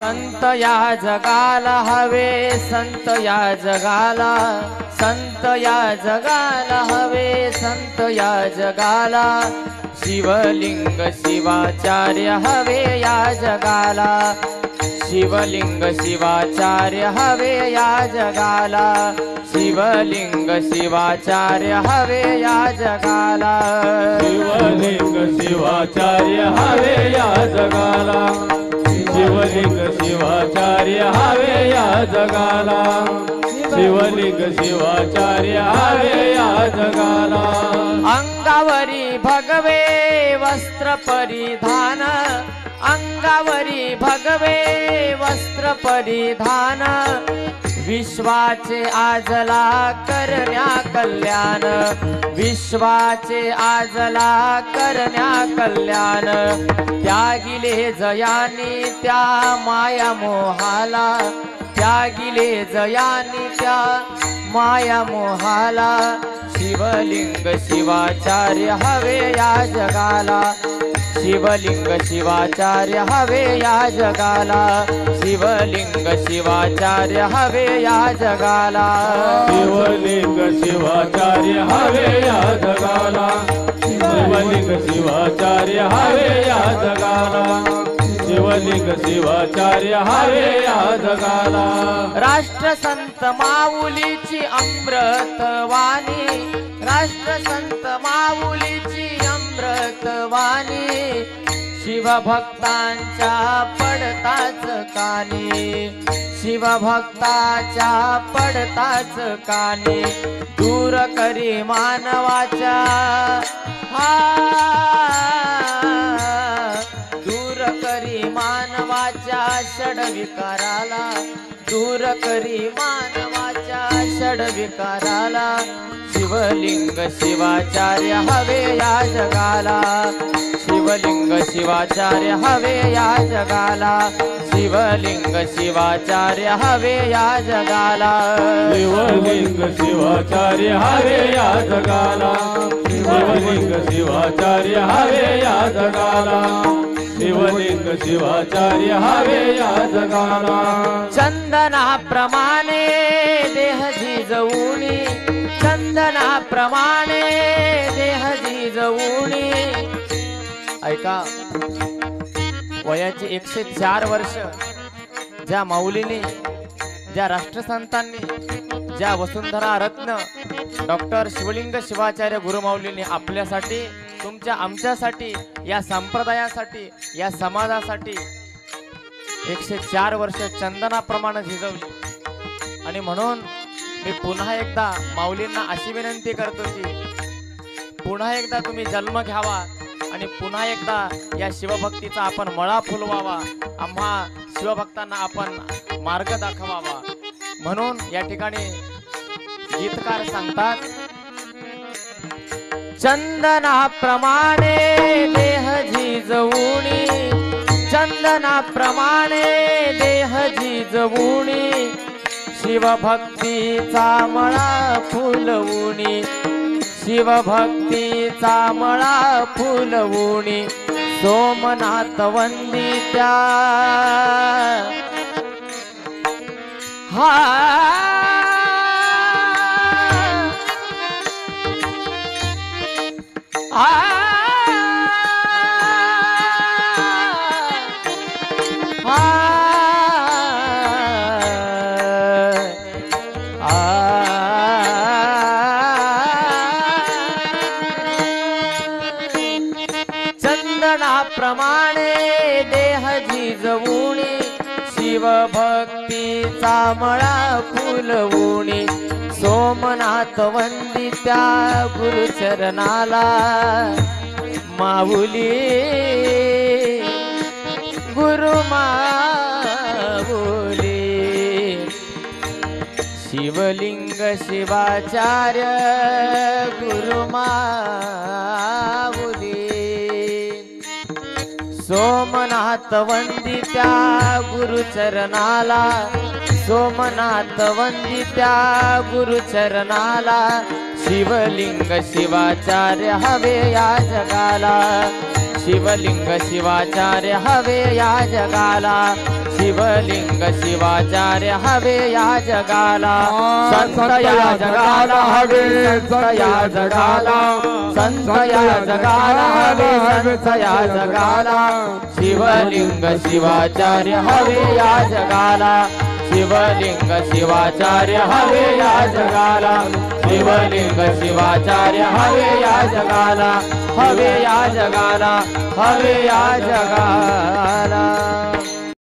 संत या जगाला हवे, संत या जगाला, संत या जगाला हवे, संत या जगाला, शिवलिंग शिवाचार्य हवे या जगाला, शिवलिंग शिवाचार्य हवे या जगाला, शिवलिंग शिवाचार्य हवे या जगाला, शिवलिंग शिवाचार्य हवे या जगाला, शिवलिंग शिवाचार्य हवे या जगाला, शिवलिंग शिवाचार्य हवे या जगाला. अंगावरी भगवे वस्त्र परिधान, अंगावरी भगवे वस्त्र परिधान, विश्वाचे आजला करण्या कल्याण, विश्वाचे आजला करण्या कल्याण, त्यागिले जयानी त्या माया मोहाला, त्यागिले जयानी त्या माया मोहाला, शिवलिंग शिवाचार्य हवे या जगाला, शिवलिंग शिवाचार्य हवे या जगाला, शिवलिंग शिवाचार्य हवे या जगाला, शिवलिंग शिवाचार्य हवे या जगाला, शिवलिंग शिवाचार्य हवे या जगाला, शिवलिंग शिवाचार्य हवे या जगाला. राष्ट्रसंत माऊलीची अमृतवाणी, राष्ट्रसंत माऊलीची अमृतवाणी, शिवभक्तांच्या पडताच कानी, शिवभक्ताच्या पडताच कानी, दूर करी मानवाच्या दूर करी मानवाच्या षडविकाराला, दूर करी मानवाच्या षडविकाराला, शिवलिंग शिवाचार्य हवे या जगाला, शिवलिंग शिवाचार्य हवे या जगाला, शिवलिंग शिवाचार्य हवे या जगाला, शिवलिंग शिवाचार्य हवे या जगाला, शिवलिंग शिवाचार्य हवे या जगाला, शिवलिंग शिवाचार्य हवे या जगाला. चंदनाप्रमाणे देह झिजवुनी, चंदनाप्रमाणे देह झिजवुनी. ऐका, वयाची 104 वर्ष ज्या माऊलीने, ज्या राष्ट्रसंतांनी, ज्या वसुंधरा रत्न डॉक्टर शिवलिंग शिवाचार्य गुरुमाऊलीने आपल्यासाठी, तुमच्या आमच्यासाठी, या संप्रदायासाठी, या समाजासाठी 104 वर्ष चंदनाप्रमाणे झिजवली. आणि म्हणून मी पुन्हा एकदा माऊलींना अशी विनंती करतो की पुन्हा एकदा तुम्ही जन्म घ्यावा आणि पुन्हा एकदा या शिवभक्तीचा आपण मळा फुलवावा, आम्हा शिवभक्तांना आपण मार्ग दाखवावा. म्हणून या ठिकाणी गीतकार सांगतात, चंदनाप्रमाणे देह झिजवुनी, चंदनाप्रमाणे देह झिजवुनी, शिवभक्तीचा मळा फुलवुनी, शिवभक्तीचा मळा फुलवुनी, सोमनाथ वंदित्या चंदनाप्रमाणे देह झिजवुनी, शिवभक्तीचा मळा फुलवुनी, सोमनाथ वंदित्या गुरुचरणाला, माऊली गुरु माऊली, शिवलिंग शिवाचार्य गुरु माऊली, सोमनाथ वंदित्या गुरुचरणाला, सोमनाथ वंदित्या गुरुचरणाला, शिवलिंग शिवाचार्य हवे या जगाला, शिवलिंग शिवाचार्य हवे या जगाला, शिवलिंग शिवाचार्य हवे या जगाला संत या जगाला हवे संत या जगाला संत या जगाला हवे संत या जगाला शिवलिंग शिवाचार्य हवे या जगाला शिवलिंग शिवाचार्य हवे या जगाला शिवलिंग शिवाचार्य हवे या जगाला हवे या जगाला हवे या जगाला